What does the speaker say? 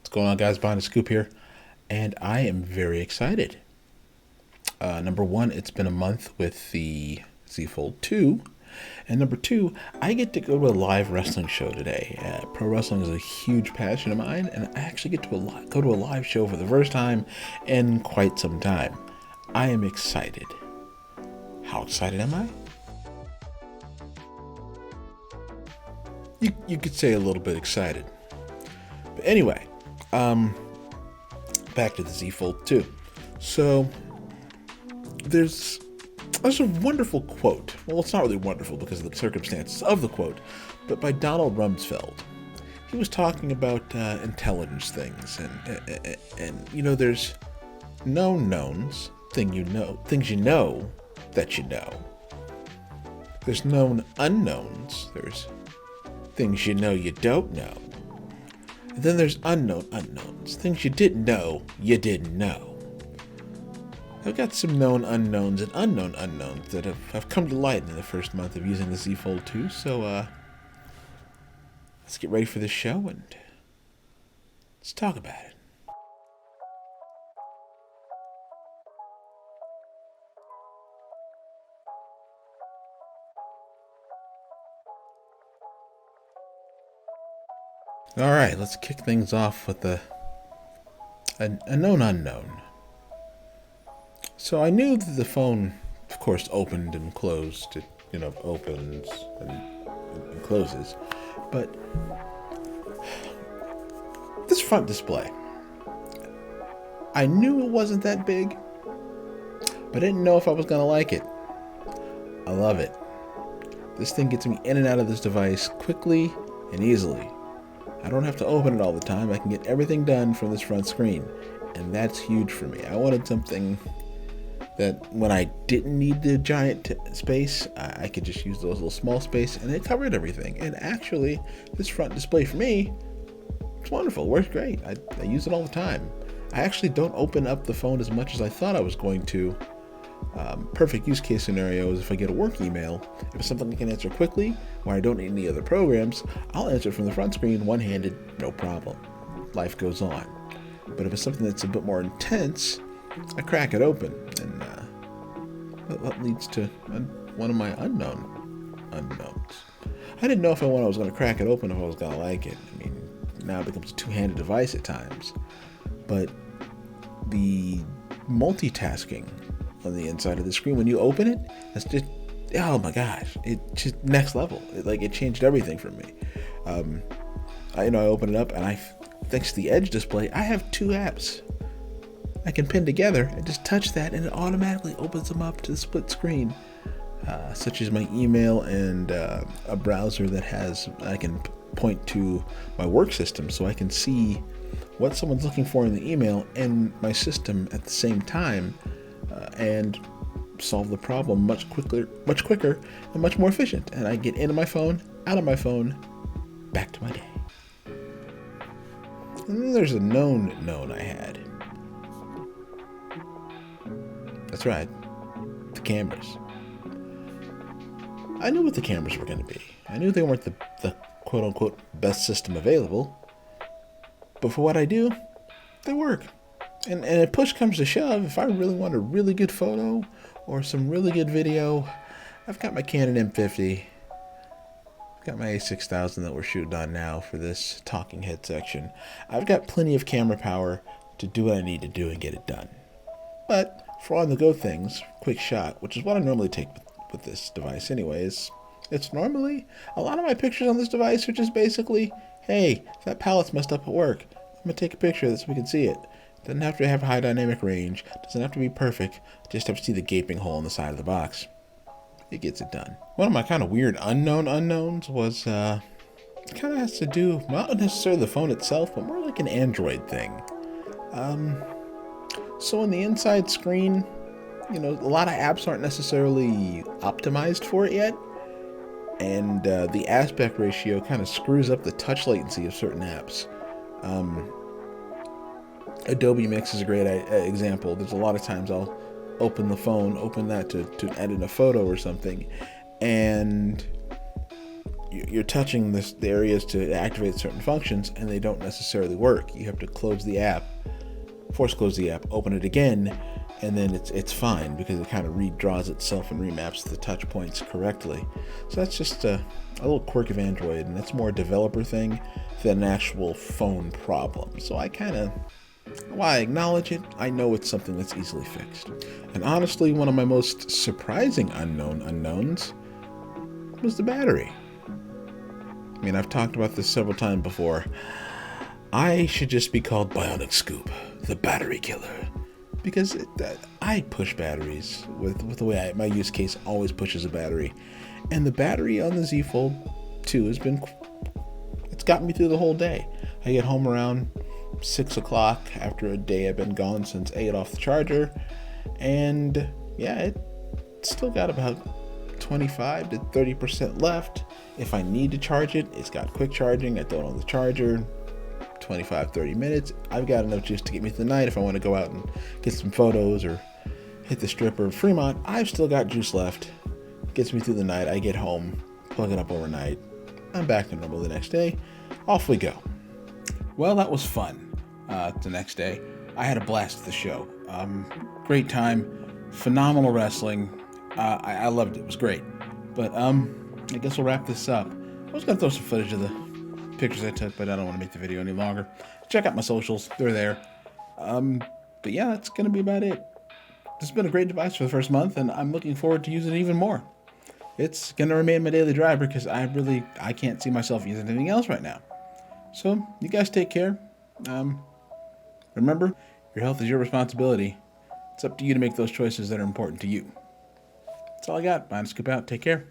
What's going on, guys? TheBionicScoop here, and I am very excited. Number one, it's been a month with the Z Fold 2, and number two, I get to go to a live wrestling show today. Pro wrestling is a huge passion of mine, and I actually get to go to a live show for the first time in quite some time. I am excited. How excited am I? You could say a little bit excited. But anyway, back to the Z Fold 2. So there's a wonderful quote. Well, it's not really wonderful because of the circumstances of the quote, but by Donald Rumsfeld. He was talking about intelligence things, and you know, there's known knowns, things you know that you know. There's known unknowns. There's things you know you don't know. And then there's unknown unknowns, things you didn't know you didn't know. I've got some known unknowns and unknown unknowns that have come to light in the first month of using the Z Fold 2, so let's get ready for this show and let's talk about it. Alright, let's kick things off with a known unknown. So I knew that the phone, of course, opened and closed. It, opens and closes. But this front display, I knew it wasn't that big, but I didn't know if I was going to like it. I love it. This thing gets me in and out of this device quickly and easily. I don't have to open it all the time. I can get everything done from this front screen, and that's huge for me. I wanted something that when I didn't need the giant space, I could just use those little small space, and it covered everything. And actually, this front display for me, it's wonderful. It works great. I use it all the time. I actually don't open up the phone as much as I thought I was going to. Perfect use case scenario is if I get a work email, if it's something I can answer quickly, or I don't need any other programs, I'll answer it from the front screen, one-handed, no problem. Life goes on. But if it's something that's a bit more intense, I crack it open, and that leads to one of my unknowns. I didn't know if I was going to crack it open, if I was going to like it. I mean, now it becomes a two-handed device at times. But the multitasking on the inside of the screen, when you open it, it's just, oh my gosh, it's just next level. It changed everything for me. I open it up, and thanks to the Edge display, I have two apps I can pin together and just touch that, and it automatically opens them up to the split screen, such as my email and a browser that I can point to my work system, so I can see what someone's looking for in the email and my system at the same time, and solve the problem much quicker, and much more efficient. And I get into my phone, out of my phone, back to my day. And then there's a known I had. That's right, the cameras. I knew what the cameras were going to be. I knew they weren't the quote-unquote best system available. But for what I do, they work. And if push comes to shove, if I really want a really good photo or some really good video, I've got my Canon M50. I've got my A6000 that we're shooting on now for this talking head section. I've got plenty of camera power to do what I need to do and get it done. But for on-the-go things, quick shot, which is what I normally take with this device anyways, it's normally, a lot of my pictures on this device are just basically, hey, that palette's messed up at work. I'm going to take a picture of this so we can see it. Doesn't have to have high dynamic range, doesn't have to be perfect, just have to see the gaping hole in the side of the box. It gets it done. One of my kind of weird unknown unknowns was, it kind of has to do, not necessarily the phone itself, but more like an Android thing. So on the inside screen, a lot of apps aren't necessarily optimized for it yet, and the aspect ratio kind of screws up the touch latency of certain apps. Adobe Mix is a great example. There's a lot of times I'll open that to edit a photo or something, and you're touching the areas to activate certain functions, and they don't necessarily work. You have to close the app, force close the app, open it again, and then it's fine because it kind of redraws itself and remaps the touch points correctly. So that's just a little quirk of Android, and that's more a developer thing than an actual phone problem. So while I acknowledge it, I know it's something that's easily fixed. And honestly, one of my most surprising unknowns was the battery. I mean, I've talked about this several times before. I should just be called BionicScoop, the battery killer. Because I push batteries with the way my use case always pushes a battery. And the battery on the Z Fold 2 it's gotten me through the whole day. I get home around 6 o'clock after a day I've been gone since I ate off the charger. And yeah, it still got about 25 to 30% left. If I need to charge it, it's got quick charging. I throw it on the charger, 25-30 minutes. I've got enough juice to get me through the night. If I want to go out and get some photos or hit the strip or Fremont, I've still got juice left. Gets me through the night. I get home, plug it up overnight. I'm back to normal the next day. Off we go. Well, that was fun. The next day, I had a blast at the show. Great time, phenomenal wrestling. I loved it. It was great. But I guess we'll wrap this up. I was gonna throw some footage of the pictures I took, but I don't want to make the video any longer. Check out my socials; they're there. But yeah, that's gonna be about it. This has been a great device for the first month, and I'm looking forward to using it even more. It's gonna remain my daily driver because I can't see myself using anything else right now. So you guys take care. Remember, your health is your responsibility. It's up to you to make those choices that are important to you. That's all I got. BionicScoop out. Take care.